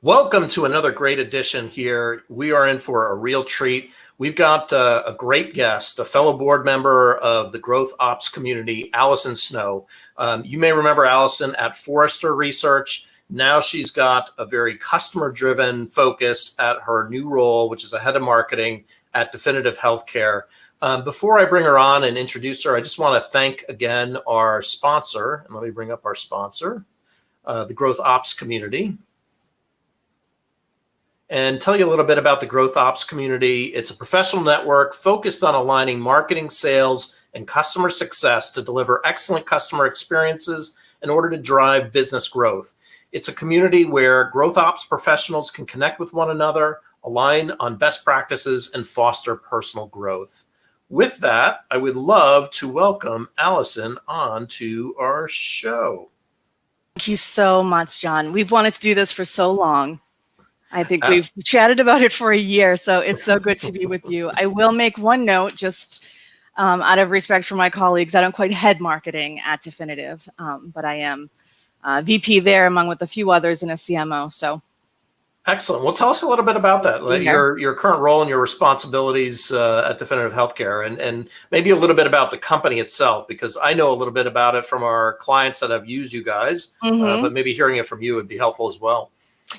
Welcome to another great edition here. We are in for a real treat. We've got a great guest, a fellow board member of the Growth Ops community, Allison Snow. You may remember Allison at Forrester Research. Now she's got a very customer-driven focus at her new role, which is a head of marketing at Definitve Healthcare. Before I bring her on and introduce her, I just want to thank again our sponsor. And let me bring up our sponsor, the Growth Ops community, and tell you a little bit about the Growth Ops community. It's a professional network focused on aligning marketing, sales, and customer success to deliver excellent customer experiences in order to drive business growth. It's a community where Growth Ops professionals can connect with one another, align on best practices, and foster personal growth. With that, I would love to welcome Allison on to our show. Thank you so much, John. We've wanted to do this for so long. I think we've chatted about it for a year, so it's so good to be with you. I will make one note, just out of respect for my colleagues. I don't quite head marketing at Definitve, but I am VP there, among with a few others, in a CMO. So, excellent. Well, tell us a little bit about that, your current role and your responsibilities at Definitve Healthcare, and maybe a little bit about the company itself, because I know a little bit about it from our clients that have used you guys, but maybe hearing it from you would be helpful as well.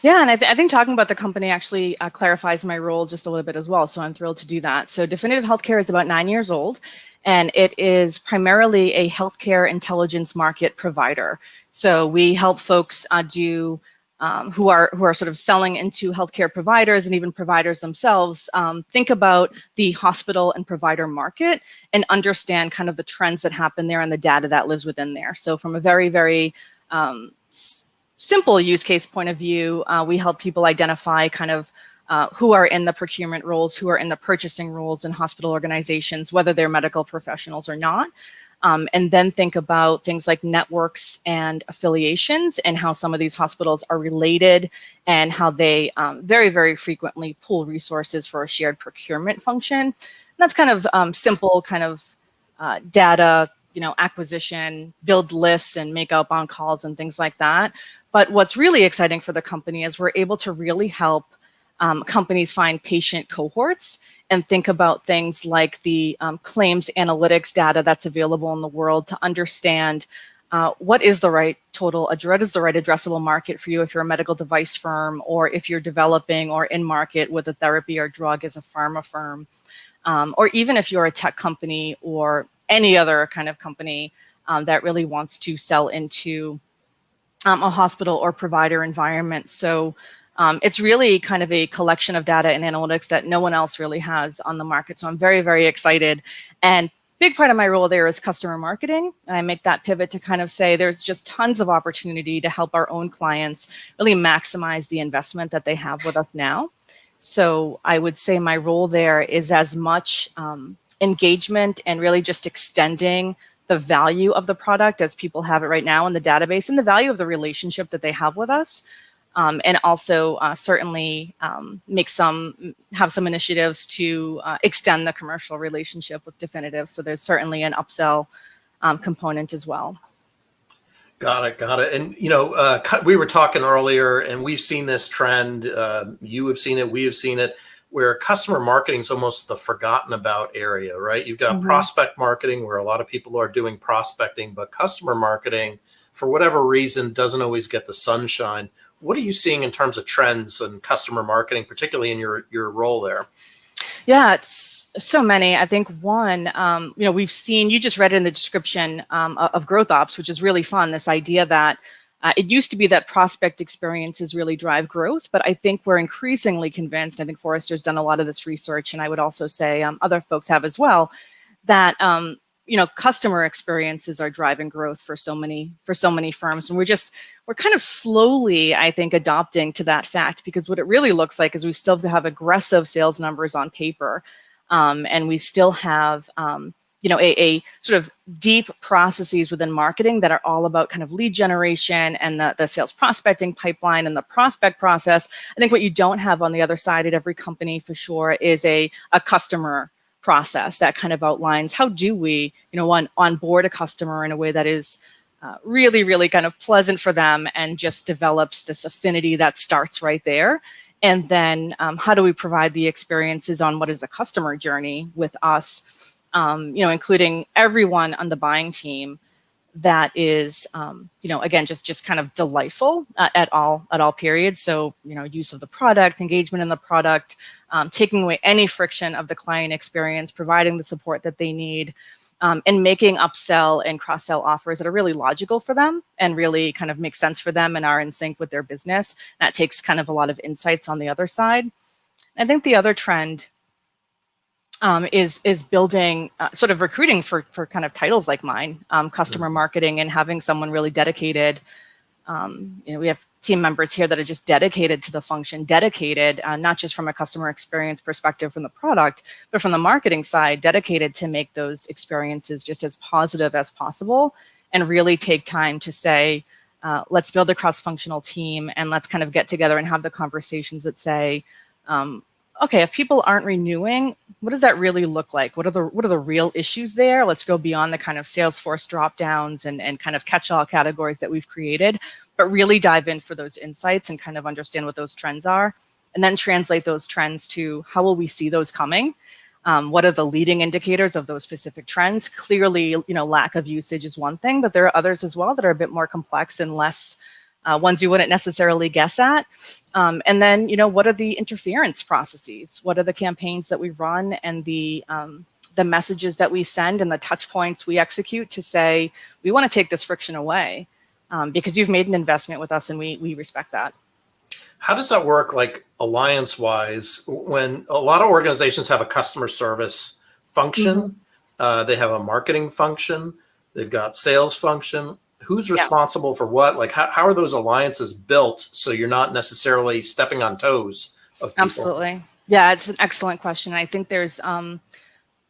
Yeah, and I think talking about the company actually clarifies my role just a little bit as well, so I'm thrilled to do that. So Definitve Healthcare is about 9 years old, and it is primarily a healthcare intelligence market provider. So we help folks who are sort of selling into healthcare providers and even providers themselves think about the hospital and provider market and understand kind of the trends that happen there and the data that lives within there. So from a very, very simple use case point of view, we help people identify kind of who are in the procurement roles, who are in the purchasing roles in hospital organizations, whether they're medical professionals or not, and then think about things like networks and affiliations and how some of these hospitals are related and how they very, very frequently pool resources for a shared procurement function. And that's kind of simple kind of data, acquisition, build lists and make outbound calls and things like that. But what's really exciting for the company is we're able to really help companies find patient cohorts and think about things like the claims analytics data that's available in the world to understand what is the right addressable market for you if you're a medical device firm, or if you're developing or in market with a therapy or drug as a pharma firm, or even if you're a tech company or any other kind of company that really wants to sell into a hospital or provider environment. So it's really kind of a collection of data and analytics that no one else really has on the market. So I'm very, very excited. And big part of my role there is customer marketing. And I make that pivot to kind of say there's just tons of opportunity to help our own clients really maximize the investment that they have with us now. So I would say my role there is as much engagement and really just extending the value of the product as people have it right now in the database, and the value of the relationship that they have with us, and also certainly have some initiatives to extend the commercial relationship with Definitve. So there's certainly an upsell component as well. Got it. And we were talking earlier, and we've seen this trend. You have seen it, we have seen it, where customer marketing is almost the forgotten about area, right? You've got prospect marketing, where a lot of people are doing prospecting, but customer marketing, for whatever reason, doesn't always get the sunshine. What are you seeing in terms of trends in customer marketing, particularly in your role there? Yeah, it's so many. I think one, we've seen, you just read it in the description of Growth Ops, which is really fun, this idea that it used to be that prospect experiences really drive growth, but I think we're increasingly convinced, I think Forrester's done a lot of this research, and I would also say other folks have as well, that customer experiences are driving growth for so many firms. And we're kind of slowly, I think, adopting to that fact, because what it really looks like is we still have aggressive sales numbers on paper, and we still have a sort of deep processes within marketing that are all about kind of lead generation and the sales prospecting pipeline and the prospect process. I think what you don't have on the other side at every company for sure is a customer process that kind of outlines how do we, onboard a customer in a way that is really, really kind of pleasant for them and just develops this affinity that starts right there. And then how do we provide the experiences on what is a customer journey with us, including everyone on the buying team that is, again, just kind of delightful at all periods. So, use of the product, engagement in the product, taking away any friction of the client experience, providing the support that they need, and making upsell and cross-sell offers that are really logical for them and really kind of make sense for them and are in sync with their business. That takes kind of a lot of insights on the other side. I think the other trend is building sort of recruiting for kind of titles like mine, customer marketing, and having someone really dedicated. We have team members here that are just dedicated to the function, dedicated not just from a customer experience perspective from the product, but from the marketing side, dedicated to make those experiences just as positive as possible and really take time to say, let's build a cross-functional team and let's kind of get together and have the conversations that say, okay, if people aren't renewing, what does that really look like? What are the real issues there? Let's go beyond the kind of Salesforce drop downs and kind of catch-all categories that we've created, but really dive in for those insights and kind of understand what those trends are, and then translate those trends to how will we see those coming? What are the leading indicators of those specific trends? Clearly, lack of usage is one thing, but there are others as well that are a bit more complex and less ones you wouldn't necessarily guess at. And then, what are the interference processes? What are the campaigns that we run and the messages that we send and the touch points we execute to say, we want to take this friction away because you've made an investment with us and we respect that. How does that work, like alliance-wise, when a lot of organizations have a customer service function, they have a marketing function, they've got sales function. Who's responsible for what? Like, how are those alliances built so you're not necessarily stepping on toes of people? Absolutely. Yeah, it's an excellent question. I think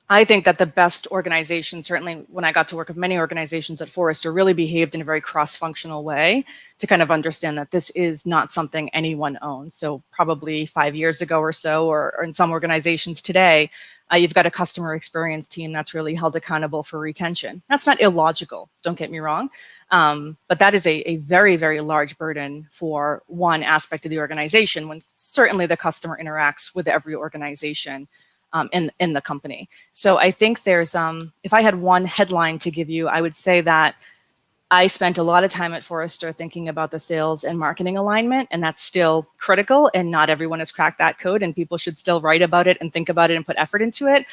I think that the best organizations, certainly when I got to work with many organizations at Forrester, really behaved in a very cross-functional way to kind of understand that this is not something anyone owns. So probably 5 years ago or so, or in some organizations today, you've got a customer experience team that's really held accountable for retention. That's not illogical, don't get me wrong. But that is a very, very large burden for one aspect of the organization when certainly the customer interacts with every organization in the company. So I think there's, if I had one headline to give you, I would say that I spent a lot of time at Forrester thinking about the sales and marketing alignment, and that's still critical, and not everyone has cracked that code, and people should still write about it and think about it and put effort into it.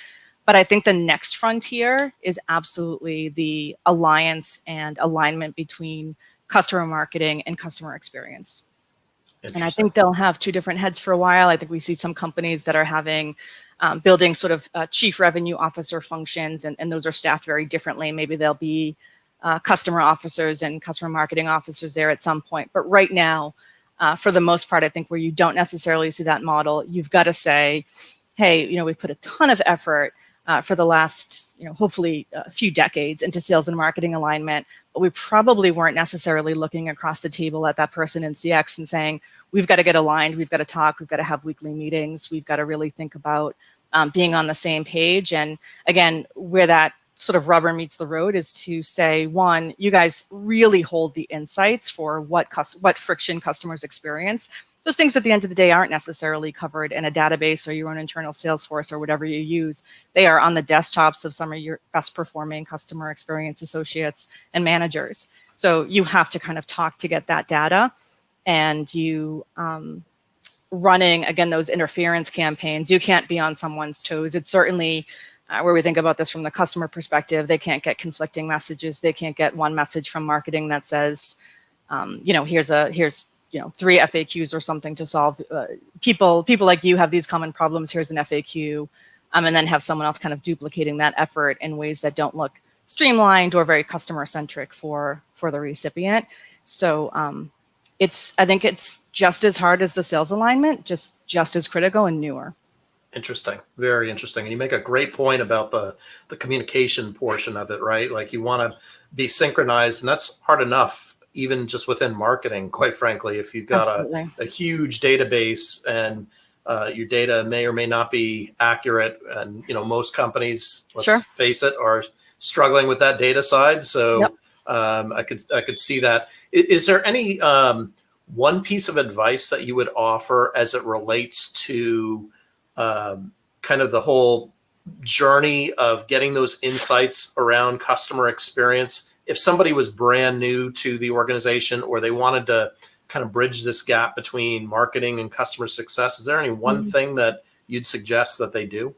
But I think the next frontier is absolutely the alliance and alignment between customer marketing and customer experience. And I think they'll have two different heads for a while. I think we see some companies that are having building sort of chief revenue officer functions, and those are staffed very differently. Maybe there'll be customer officers and customer marketing officers there at some point. But right now, for the most part, I think where you don't necessarily see that model, you've got to say, hey, we've put a ton of effort for the last, hopefully a few decades into sales and marketing alignment, but we probably weren't necessarily looking across the table at that person in CX and saying, we've got to get aligned, we've got to talk, we've got to have weekly meetings, we've got to really think about being on the same page. And again, where that sort of rubber meets the road is to say, one, you guys really hold the insights for what friction customers experience. Those things at the end of the day aren't necessarily covered in a database or your own internal Salesforce or whatever you use. They are on the desktops of some of your best performing customer experience associates and managers. So you have to kind of talk to get that data, and you running, again, those interference campaigns, you can't be on someone's toes. It's certainly where we think about this from the customer perspective, they can't get conflicting messages. They can't get one message from marketing that says, here's 3 FAQs or something to solve. People like you have these common problems. Here's an FAQ, and then have someone else kind of duplicating that effort in ways that don't look streamlined or very customer centric for the recipient. So I think it's just as hard as the sales alignment, just as critical and newer. Interesting. Very interesting. And you make a great point about the communication portion of it, right? Like you want to be synchronized, and that's hard enough, even just within marketing, quite frankly, if you've got a huge database and your data may or may not be accurate. And, most companies, let's face it, are struggling with that data side. So I could see that. Is there any one piece of advice that you would offer as it relates to kind of the whole journey of getting those insights around customer experience? If somebody was brand new to the organization or they wanted to kind of bridge this gap between marketing and customer success, is there any one thing that you'd suggest that they do?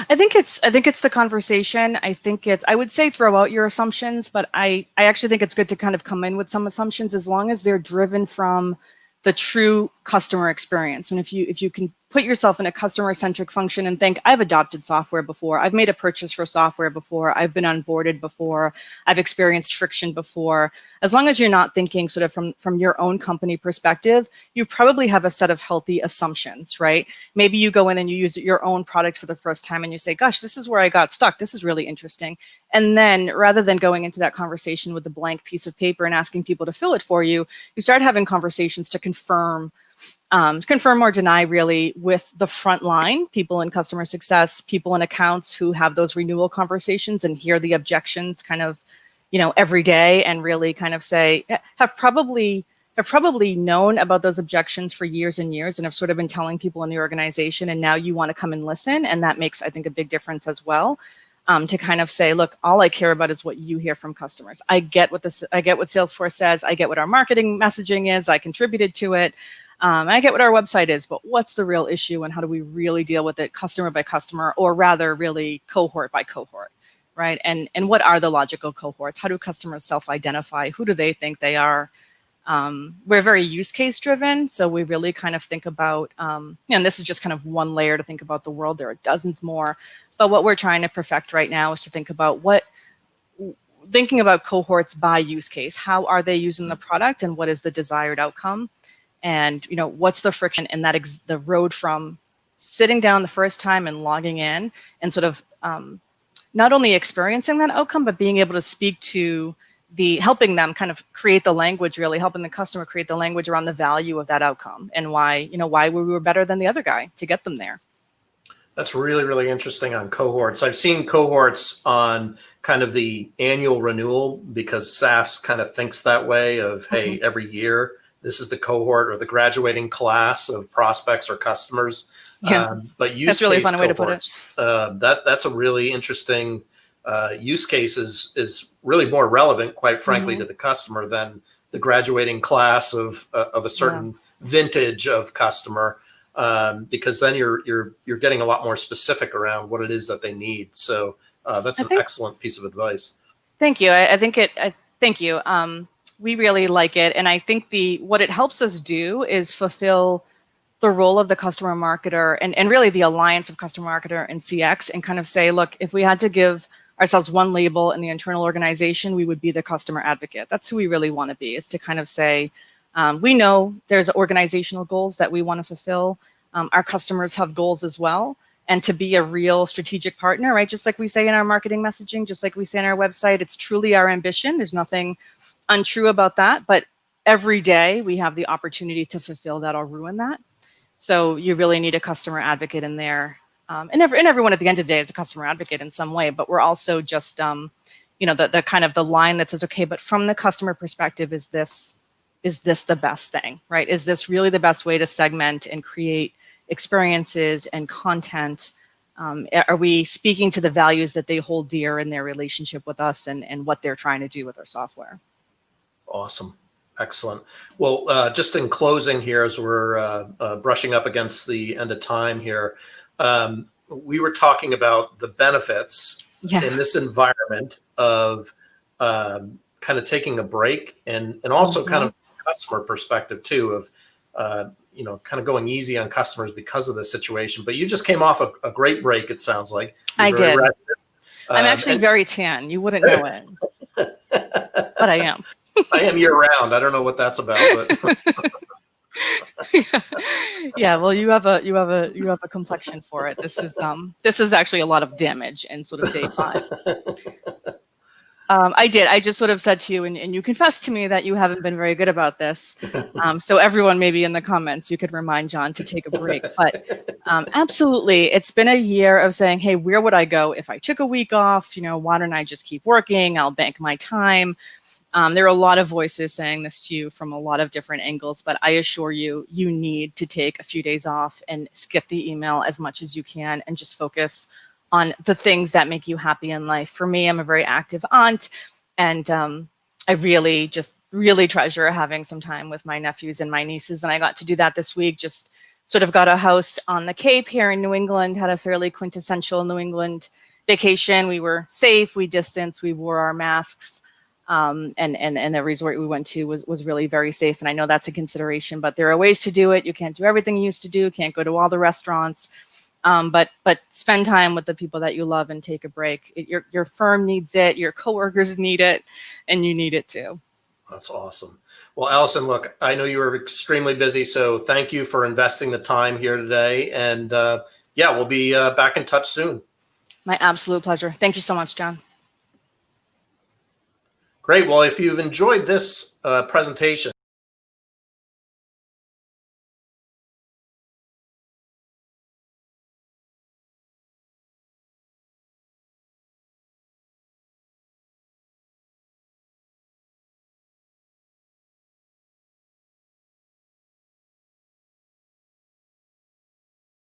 I think it's the conversation. I would say throw out your assumptions, but I actually think it's good to kind of come in with some assumptions as long as they're driven from the true customer experience. And if you can put yourself in a customer-centric function and think, I've adopted software before, I've made a purchase for software before, I've been onboarded before, I've experienced friction before. As long as you're not thinking sort of from your own company perspective, you probably have a set of healthy assumptions, right? Maybe you go in and you use your own product for the first time and you say, gosh, this is where I got stuck. This is really interesting. And then rather than going into that conversation with a blank piece of paper and asking people to fill it for you, you start having conversations to confirm or deny really with the front line, people in customer success, people in accounts who have those renewal conversations and hear the objections kind of, every day and really kind of say, have probably known about those objections for years and years and have sort of been telling people in the organization. And now you want to come and listen. And that makes, I think, a big difference as well. To kind of say, look, all I care about is what you hear from customers. I get what Salesforce says. I get what our marketing messaging is. I contributed to it. I get what our website is, but what's the real issue and how do we really deal with it customer by customer, or rather really cohort by cohort, right? And what are the logical cohorts? How do customers self-identify? Who do they think they are? We're very use case driven. So we really kind of think about, and this is just kind of one layer to think about the world. There are dozens more, but what we're trying to perfect right now is to think about thinking about cohorts by use case. How are they using the product and what is the desired outcome? And, what's the friction in that the road from sitting down the first time and logging in and sort of not only experiencing that outcome, but being able to speak to helping them kind of create the language, really helping the customer create the language around the value of that outcome and why we were better than the other guy to get them there. That's really, really interesting on cohorts. I've seen cohorts on kind of the annual renewal because SaaS kind of thinks that way of, hey, every year, this is the cohort or the graduating class of prospects or customers. Yeah, but use that's really case a fun way to put cohorts, that's a really interesting use case is really more relevant, quite frankly, to the customer than the graduating class of a certain vintage of customer, because then you're getting a lot more specific around what it is that they need. So that's an excellent piece of advice. Thank you. Thank you. We really like it. And I think what it helps us do is fulfill the role of the customer marketer and really the alliance of customer marketer and CX and kind of say, look, if we had to give ourselves one label in the internal organization, we would be the customer advocate. That's who we really want to be, is to kind of say, we know there's organizational goals that we want to fulfill. Our customers have goals as well. And to be a real strategic partner, right? Just like we say in our marketing messaging, just like we say on our website, it's truly our ambition. There's nothing untrue about that. But every day we have the opportunity to fulfill that or ruin that. So you really need a customer advocate in there. And everyone at the end of the day is a customer advocate in some way, but we're also just, the kind of the line that says, okay, but from the customer perspective, is this the best thing, right? Is this really the best way to segment and create experiences and content? Are we speaking to the values that they hold dear in their relationship with us and what they're trying to do with our software? Awesome. Excellent. Well, just in closing here, as we're brushing up against the end of time here, we were talking about the benefits in this environment of kind of taking a break and also kind of customer perspective too of, kind of going easy on customers because of the situation. But you just came off a great break, it sounds like. I did. I'm actually very tan. You wouldn't know it, but I am. I am year round. I don't know what that's about, but yeah. Well, you have a complexion for it. This is actually a lot of damage in sort of day 5. I did. I just would have said to you, and you confessed to me that you haven't been very good about this. So everyone, maybe in the comments, you could remind John to take a break. But absolutely, it's been a year of saying, hey, where would I go if I took a week off? Why don't I just keep working? I'll bank my time. There are a lot of voices saying this to you from a lot of different angles, but I assure you, you need to take a few days off and skip the email as much as you can and just focus on the things that make you happy in life. For me, I'm a very active aunt, and I really treasure having some time with my nephews and my nieces, and I got to do that this week. Just sort of got a house on the Cape here in New England, had a fairly quintessential New England vacation. We were safe, we distanced, we wore our masks, and the resort we went to was really very safe. And I know that's a consideration, but there are ways to do it. You can't do everything you used to do, can't go to all the restaurants. But spend time with the people that you love and take a break. Your firm needs it, your coworkers need it, and you need it too. That's awesome. Well, Allison, look, I know you were extremely busy, so thank you for investing the time here today. And yeah, we'll be back in touch soon. My absolute pleasure. Thank you so much, John. Great. Well, if you've enjoyed this presentation,